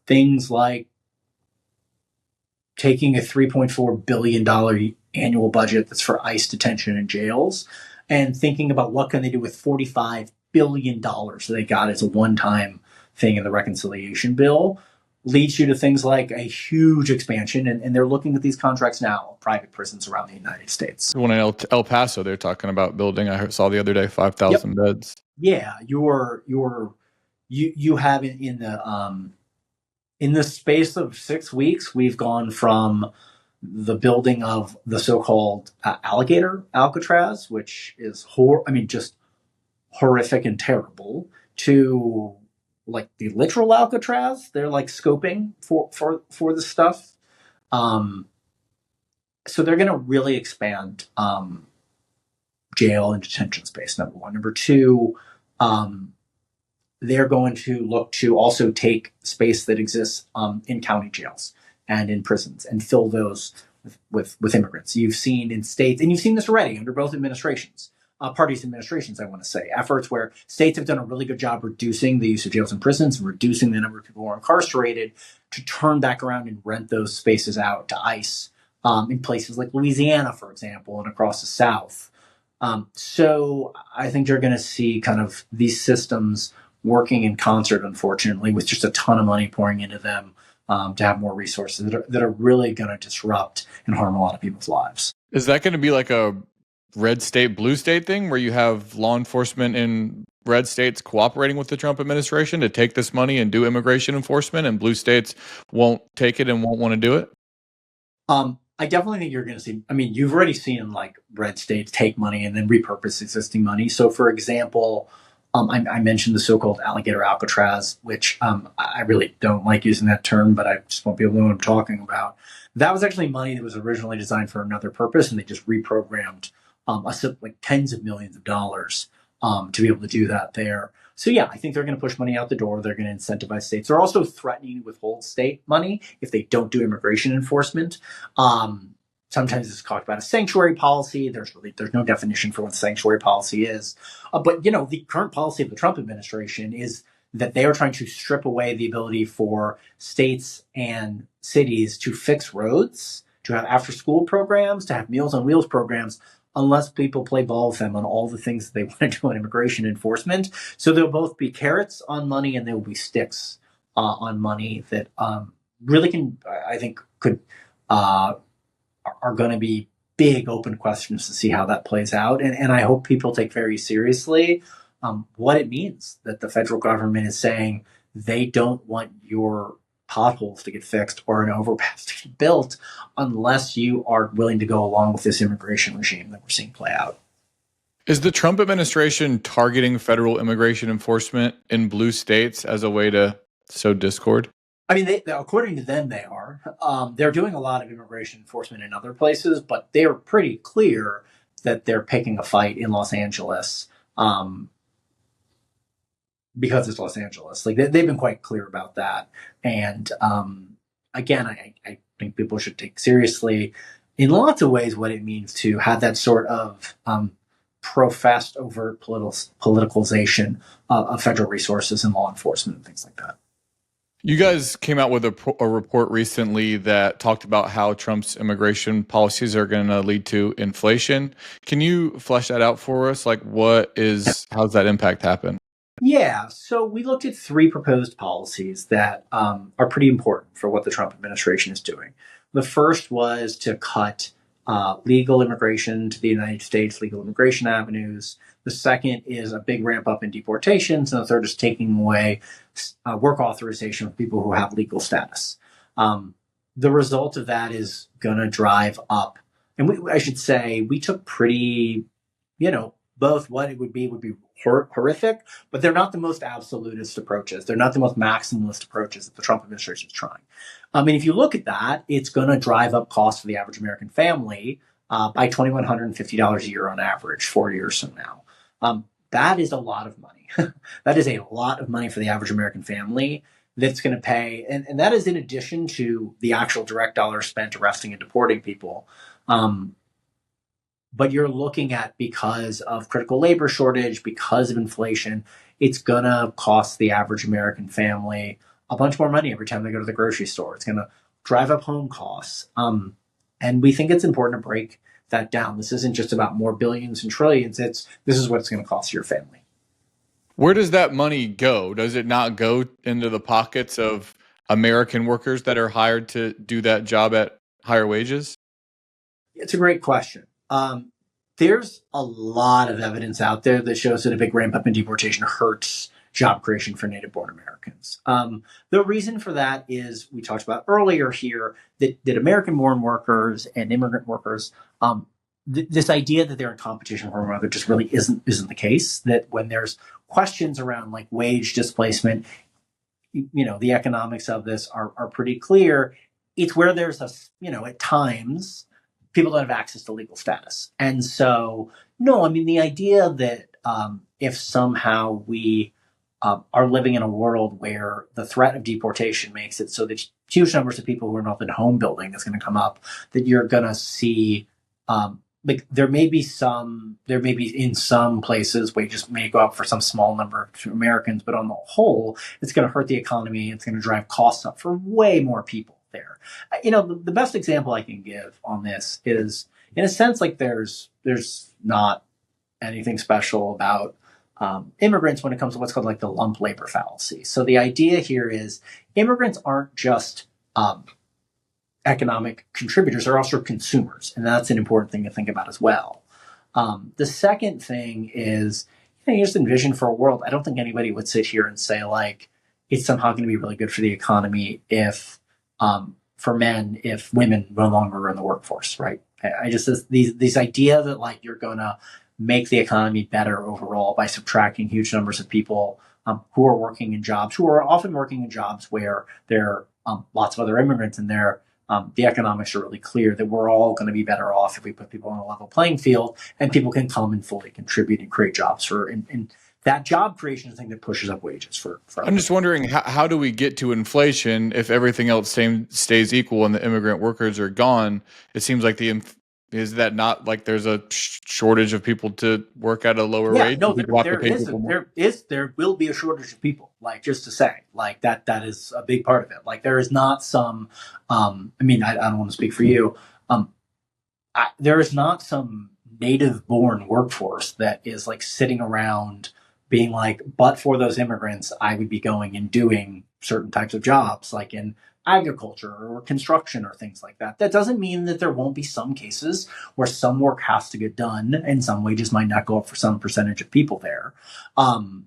Things like taking a $3.4 billion annual budget that's for ICE detention and jails and thinking about what can they do with $45 billion that they got as a one-time thing in the reconciliation bill leads you to things like a huge expansion. And they're looking at these contracts now, private prisons around the United States. The one in El Paso, they're talking about building, I saw the other day, 5,000 beds. Yeah, you have in the space of 6 weeks, we've gone from the building of the so-called alligator Alcatraz, which is just horrific and terrible, to like the literal Alcatraz. They're like scoping for this stuff. So they're going to really expand jail and detention space. Number one. Number two, they're going to look to also take space that exists in county jails and in prisons and fill those with immigrants. You've seen in states, and you've seen this already under both administrations, parties' administrations, I want to say, efforts where states have done a really good job reducing the use of jails and prisons and reducing the number of people who are incarcerated to turn back around and rent those spaces out to ICE in places like Louisiana, for example, and across the South. So I think you're going to see kind of these systems working in concert, unfortunately, with just a ton of money pouring into them to have more resources that are really going to disrupt and harm a lot of people's lives. Is that going to be like a red state, blue state thing where you have law enforcement in red states cooperating with the Trump administration to take this money and do immigration enforcement, and blue states won't take it and won't want to do it? I definitely think you're going to see, I mean, you've already seen like red states take money and then repurpose existing money. So, for example, I mentioned the so-called alligator Alcatraz, which I really don't like using that term, but I just want people to know what I'm talking about. That was actually money that was originally designed for another purpose, and they just reprogrammed like tens of millions of dollars to be able to do that there. So yeah, I think they're going to push money out the door. They're going to incentivize states. They're also threatening to withhold state money if they don't do immigration enforcement. Sometimes it's talked about a sanctuary policy. There's no definition for what sanctuary policy is. But the current policy of the Trump administration is that they are trying to strip away the ability for states and cities to fix roads, to have after-school programs, to have Meals on Wheels programs, unless people play ball with them on all the things that they want to do on immigration enforcement. So there'll both be carrots on money and there will be sticks on money that really can, I think, are going to be big open questions to see how that plays out. And I hope people take very seriously what it means that the federal government is saying they don't want your potholes to get fixed or an overpass to get built unless you are willing to go along with this immigration regime that we're seeing play out. Is the Trump administration targeting federal immigration enforcement in blue states as a way to sow discord? I mean, according to them, they are. They're doing a lot of immigration enforcement in other places, but they are pretty clear that they're picking a fight in Los Angeles because it's Los Angeles. Like they've been quite clear about that. And again, I think people should take seriously, in lots of ways, what it means to have that sort of professed overt politicalization of federal resources and law enforcement and things like that. You guys came out with a report recently that talked about how Trump's immigration policies are going to lead to inflation. Can you flesh that out for us? Like, how's that impact happen? Yeah, so we looked at 3 proposed policies that are pretty important for what the Trump administration is doing. The first was to cut legal immigration to the United States, legal immigration avenues. The second is a big ramp up in deportations. And the third is taking away work authorization for people who have legal status. The result of that is going to drive up. And I should say, we took pretty, both what it would be horrific, but they're not the most absolutist approaches. They're not the most maximalist approaches that the Trump administration is trying. I mean, if you look at that, it's going to drive up costs for the average American family by $2,150 a year on average 4 years from now. That is a lot of money. That is a lot of money for the average American family that's going to pay. And that is in addition to the actual direct dollars spent arresting and deporting people. But you're looking at, because of critical labor shortage, because of inflation, it's going to cost the average American family a bunch more money every time they go to the grocery store. It's going to drive up home costs. And we think it's important to break that down. This isn't just about more billions and trillions. This is what it's going to cost your family. Where does that money go? Does it not go into the pockets of American workers that are hired to do that job at higher wages? It's a great question. There's a lot of evidence out there that shows that a big ramp up in deportation hurts job creation for native-born Americans. The reason for that is, we talked about earlier here, that American-born workers and immigrant workers, this idea that they're in competition for one another just really isn't the case. That when there's questions around like wage displacement, the economics of this are pretty clear. It's where there's at times people don't have access to legal status. And so, no, I mean, the idea that if somehow we are living in a world where the threat of deportation makes it so that huge numbers of people who are not in home building is going to come up, that you're going to see, like there may be in some places wages may go up for some small number of Americans, but on the whole, it's going to hurt the economy. It's going to drive costs up for way more people there. The best example I can give on this is, in a sense, like there's not anything special about immigrants when it comes to what's called like the lump labor fallacy. So the idea here is immigrants aren't just economic contributors, they're also consumers. And that's an important thing to think about as well. The second thing is, you just envision for a world, I don't think anybody would sit here and say like, it's somehow going to be really good for the economy if, for men, if women no longer are in the workforce, right? I just, these idea that like you're going to make the economy better overall by subtracting huge numbers of people who are working in jobs, who are often working in jobs where there are lots of other immigrants in there. The economics are really clear that we're all going to be better off if we put people on a level playing field and people can come and fully contribute and create jobs and that job creation is the thing that pushes up wages for I'm just wondering, how do we get to inflation if everything else stays equal and the immigrant workers are gone? It seems like is that not like there's a shortage of people to work at a lower wage? No, there will be a shortage of people. Like, just to say, like that is a big part of it. Like, there is not some. I don't want to speak for you. There is not some native-born workforce that is like sitting around being like, but for those immigrants, I would be going and doing certain types of jobs, like in agriculture or construction or things like that. That doesn't mean that there won't be some cases where some work has to get done and some wages might not go up for some percentage of people there. Well,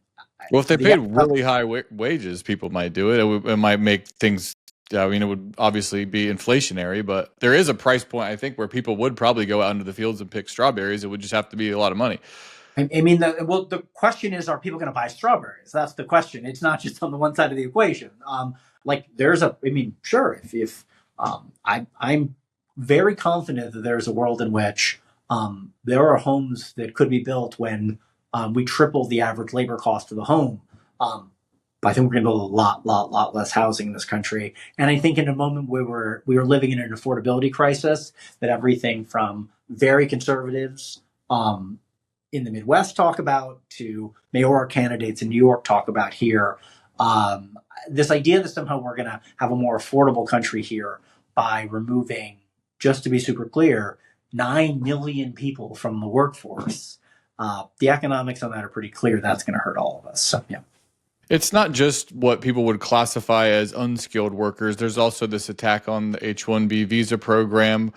if they paid really high wages, people might do it. It might make things, it would obviously be inflationary, but there is a price point, I think, where people would probably go out into the fields and pick strawberries. It would just have to be a lot of money. The question is, are people going to buy strawberries? That's the question. It's not just on the one side of the equation. Sure. If I'm very confident that there's a world in which there are homes that could be built when we triple the average labor cost of the home. But I think we're going to build a lot less housing in this country. And I think in a moment where we are living in an affordability crisis, that everything from very conservatives in the Midwest talk about to mayoral candidates in New York talk about here. This idea that somehow we're going to have a more affordable country here by removing, just to be super clear, 9 million people from the workforce. The economics on that are pretty clear. That's going to hurt all of us. So, yeah. It's not just what people would classify as unskilled workers. There's also this attack on the H-1B visa program,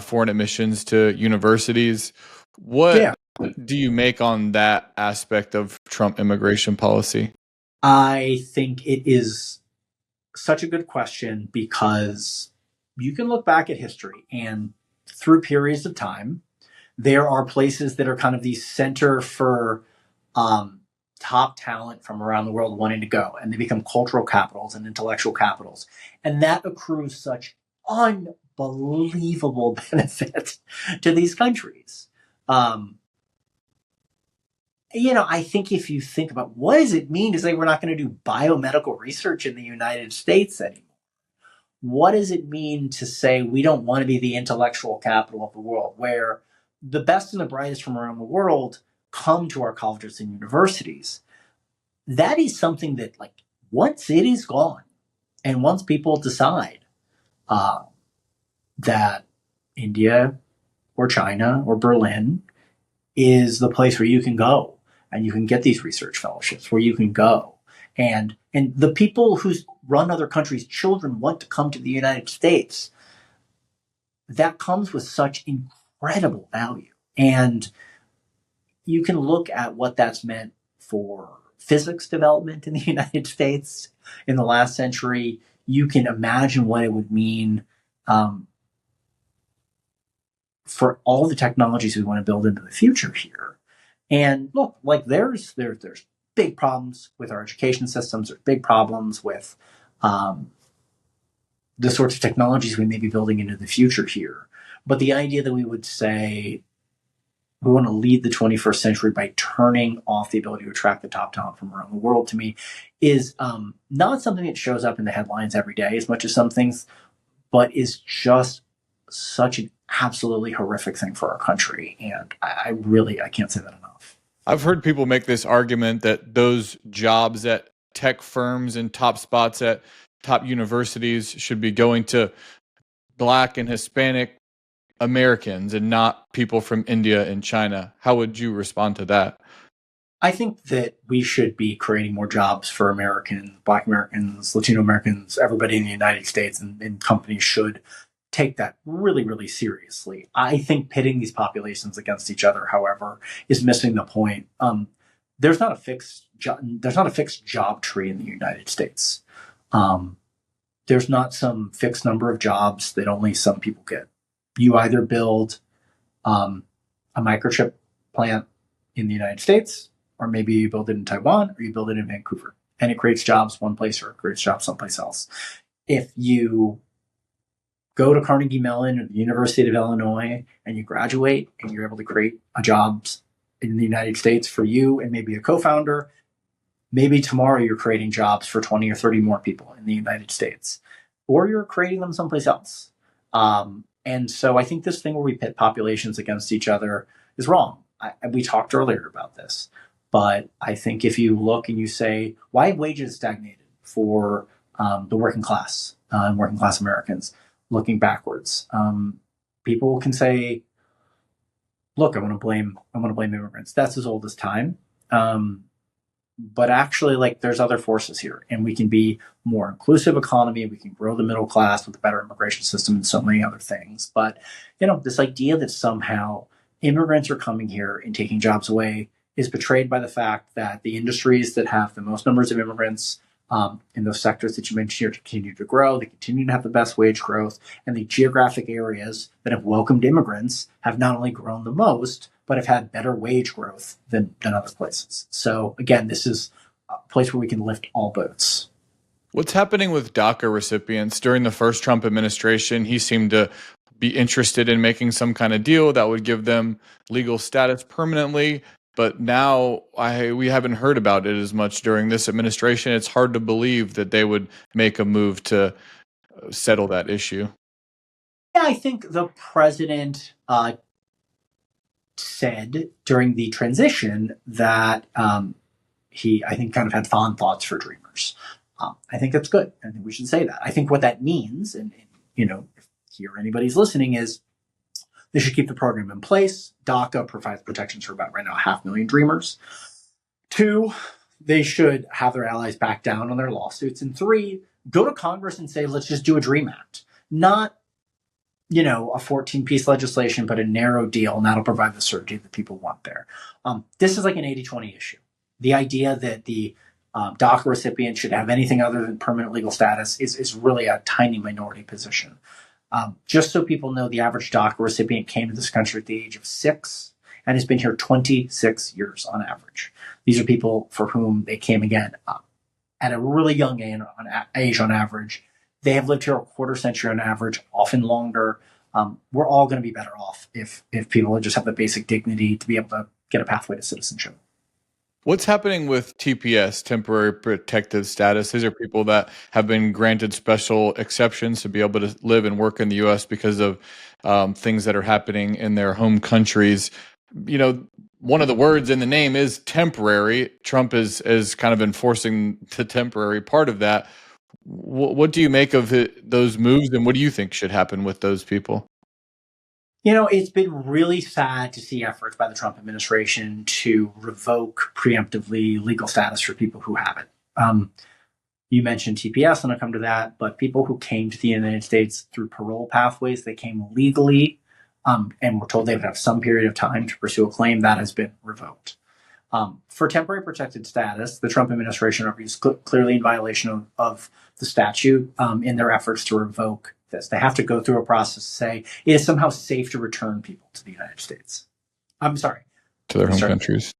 foreign admissions to universities. What do you make on that aspect of Trump immigration policy? I think it is such a good question because you can look back at history and through periods of time, there are places that are kind of the center for top talent from around the world wanting to go, and they become cultural capitals and intellectual capitals. And that accrues such unbelievable benefit to these countries. I think if you think about what does it mean to say we're not going to do biomedical research in the United States anymore? What does it mean to say we don't want to be the intellectual capital of the world, where the best and the brightest from around the world come to our colleges and universities? That is something that, like, once it is gone, and once people decide that India or China or Berlin is the place where you can go and you can get these research fellowships, where you can go. And the people who run other countries' children want to come to the United States. That comes with such incredible value. And you can look at what that's meant for physics development in the United States in the last century. You can imagine what it would mean for all the technologies we want to build into the future here. And look, like there's big problems with our education systems. There's big problems with the sorts of technologies we may be building into the future here. But the idea that we would say we want to lead the 21st century by turning off the ability to attract the top talent from around the world, to me, is not something that shows up in the headlines every day as much as some things, but is just such an absolutely horrific thing for our country. And I can't say that enough. I've heard people make this argument that those jobs at tech firms and top spots at top universities should be going to Black and Hispanic Americans and not people from India and China. How would you respond to that? I think that we should be creating more jobs for Americans, Black Americans, Latino Americans, everybody in the United States, and companies should take that really, really seriously. I think pitting these populations against each other, however, is missing the point. There's not a fixed job tree in the United States. There's not some fixed number of jobs that only some people get. You either build a microchip plant in the United States, or maybe you build it in Taiwan, or you build it in Vancouver, and it creates jobs one place or it creates jobs someplace else. If you go to Carnegie Mellon or the University of Illinois and you graduate and you're able to create jobs in the United States for you and maybe a co-founder, maybe tomorrow you're creating jobs for 20 or 30 more people in the United States, or you're creating them someplace else. And so I think this thing where we pit populations against each other is wrong. We talked earlier about this, but I think if you look and you say, why have wages stagnated for the working class and working class Americans looking backwards? People can say, look, I want to blame immigrants. That's as old as time. But actually, like, there's other forces here, and we can be more inclusive economy. We can grow the middle class with a better immigration system and so many other things. But, this idea that somehow immigrants are coming here and taking jobs away is betrayed by the fact that the industries that have the most numbers of immigrants in those sectors that you mentioned here continue to grow. They continue to have the best wage growth, and the geographic areas that have welcomed immigrants have not only grown the most, but have had better wage growth than other places. So again, this is a place where we can lift all boats. What's happening with DACA recipients? During the first Trump administration, he seemed to be interested in making some kind of deal that would give them legal status permanently. But now we haven't heard about it as much during this administration. It's hard to believe that they would make a move to settle that issue. Yeah, I think the president said during the transition that I think, kind of had fond thoughts for dreamers. I think that's good. I think we should say that. I think what that means, and if here anybody's listening, is they should keep the program in place. DACA provides protections for about right now 500,000 dreamers. 2, they should have their allies back down on their lawsuits. And 3, go to Congress and say, let's just do a DREAM Act. Not, a 14-piece legislation, but a narrow deal, and that'll provide the certainty that people want there. This is like an 80-20 issue. The idea that the DACA recipient should have anything other than permanent legal status is really a tiny minority position. Just so people know, the average DACA recipient came to this country at the age of 6 and has been here 26 years on average. These are people for whom they came again at a really young age on average. They have lived here a quarter century on average, often longer. We're all going to be better off if people would just have the basic dignity to be able to get a pathway to citizenship. What's happening with TPS, temporary protected status? These are people that have been granted special exceptions to be able to live and work in the U.S. because of things that are happening in their home countries. One of the words in the name is temporary. Trump is kind of enforcing the temporary part of that. What do you make of those moves, and what do you think should happen with those people? It's been really sad to see efforts by the Trump administration to revoke preemptively legal status for people who have it. You mentioned TPS, and I'll come to that, but people who came to the United States through parole pathways, they came legally, and were told they would have some period of time to pursue a claim, that has been revoked. For temporary protected status, the Trump administration is clearly in violation of the statute in their efforts to revoke this. They have to go through a process to say it is somehow safe to return people to the United States. I'm sorry. To their home countries.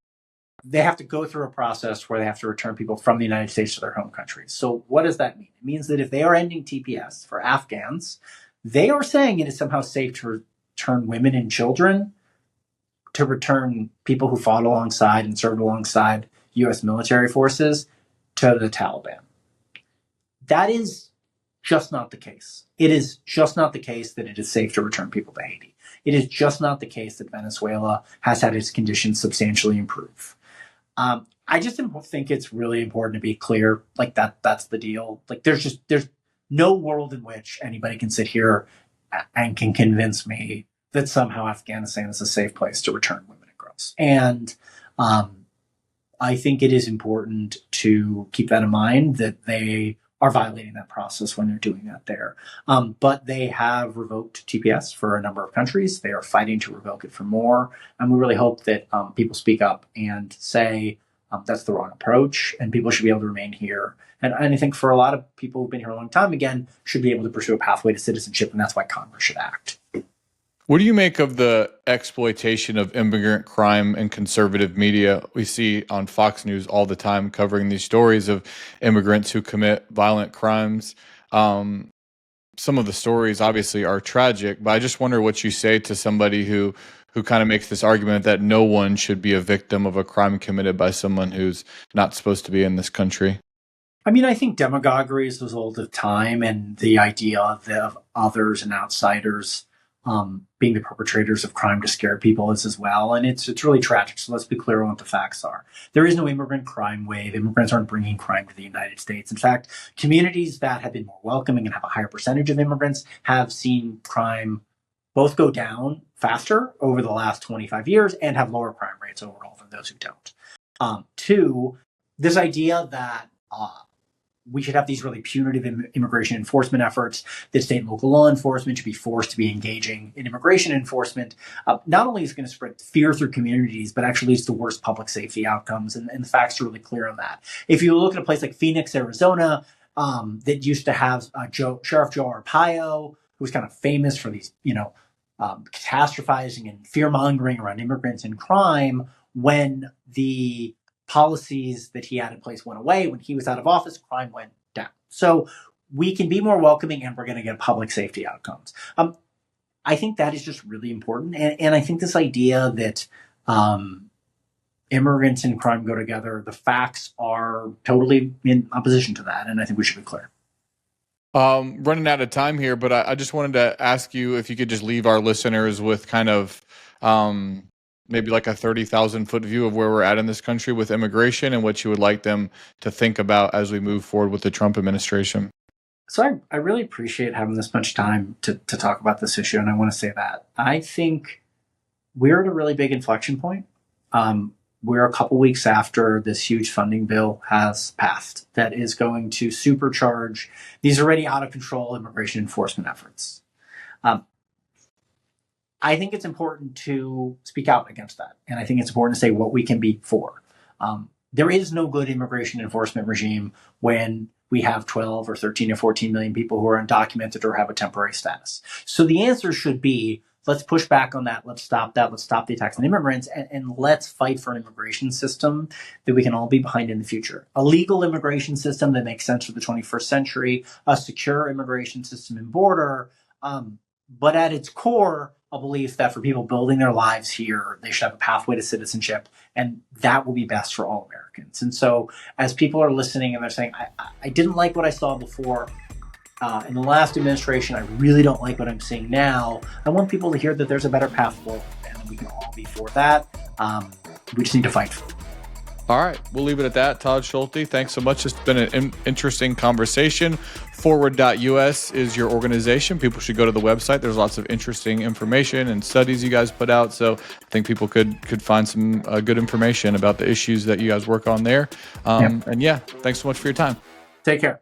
They have to go through a process where they have to return people from the United States to their home countries. So what does that mean? It means that if they are ending TPS for Afghans, they are saying it is somehow safe to return women and children to return people who fought alongside and served alongside U.S. military forces to the Taliban. That is just not the case. It is just not the case that it is safe to return people to Haiti. It is just not the case that Venezuela has had its conditions substantially improve. I just think it's really important to be clear, like that's the deal. Like there's no world in which anybody can sit here and can convince me that somehow Afghanistan is a safe place to return women and girls. And I think it is important to keep that in mind, that they are violating that process when they're doing that there. But they have revoked TPS for a number of countries. They are fighting to revoke it for more. And we really hope that people speak up and say that's the wrong approach and people should be able to remain here. And I think for a lot of people who've been here a long time, again, should be able to pursue a pathway to citizenship. And that's why Congress should act. What do you make of the exploitation of immigrant crime in conservative media? We see on Fox News all the time covering these stories of immigrants who commit violent crimes. Some of the stories obviously are tragic, but I just wonder what you say to somebody who kind of makes this argument that no one should be a victim of a crime committed by someone who's not supposed to be in this country. I mean, I think demagoguery is the result of time, and the idea of others and outsiders being the perpetrators of crime to scare people is as well. And it's really tragic. So let's be clear on what the facts are. There is no immigrant crime wave. Immigrants aren't bringing crime to the United States. In fact, communities that have been more welcoming and have a higher percentage of immigrants have seen crime both go down faster over the last 25 years and have lower crime rates overall than those who don't. Two, this idea that we should have these really punitive immigration enforcement efforts, that state and local law enforcement should be forced to be engaging in immigration enforcement. Not only is it going to spread fear through communities, but actually leads to worse public safety outcomes. And the facts are really clear on that. If you look at a place like Phoenix, Arizona, that used to have Sheriff Joe Arpaio, who was kind of famous for these, catastrophizing and fear-mongering around immigrants and crime, when the policies that he had in place went away, when he was out of office, crime went down. So we can be more welcoming and we're going to get public safety outcomes. I think that is just really important. And I think this idea that immigrants and crime go together, the facts are totally in opposition to that. And I think we should be clear. Running out of time here, but I just wanted to ask you if you could just leave our listeners with kind of maybe like a 30,000 foot view of where we're at in this country with immigration and what you would like them to think about as we move forward with the Trump administration. So I really appreciate having this much time to talk about this issue. And I want to say that I think we're at a really big inflection point. We're a couple weeks after this huge funding bill has passed that is going to supercharge these already out of control immigration enforcement efforts. I think it's important to speak out against that. And I think it's important to say what we can be for. There is no good immigration enforcement regime when we have 12 or 13 or 14 million people who are undocumented or have a temporary status. So the answer should be, let's push back on that. Let's stop that. Let's stop the attacks on immigrants. And let's fight for an immigration system that we can all be behind in the future. A legal immigration system that makes sense for the 21st century, a secure immigration system and border, but at its core, a belief that for people building their lives here, they should have a pathway to citizenship, and that will be best for all Americans. And so as people are listening and they're saying, I didn't like what I saw before in the last administration, I really don't like what I'm seeing now, I want people to hear that there's a better path forward, and we can all be for that. We just need to fight for it. All right, we'll leave it at that. Todd Schulte, thanks so much. It's been an interesting conversation. Forward.us is your organization. People should go to the website. There's lots of interesting information and studies you guys put out. So I think people could find some good information about the issues that you guys work on there. And yeah, thanks so much for your time. Take care.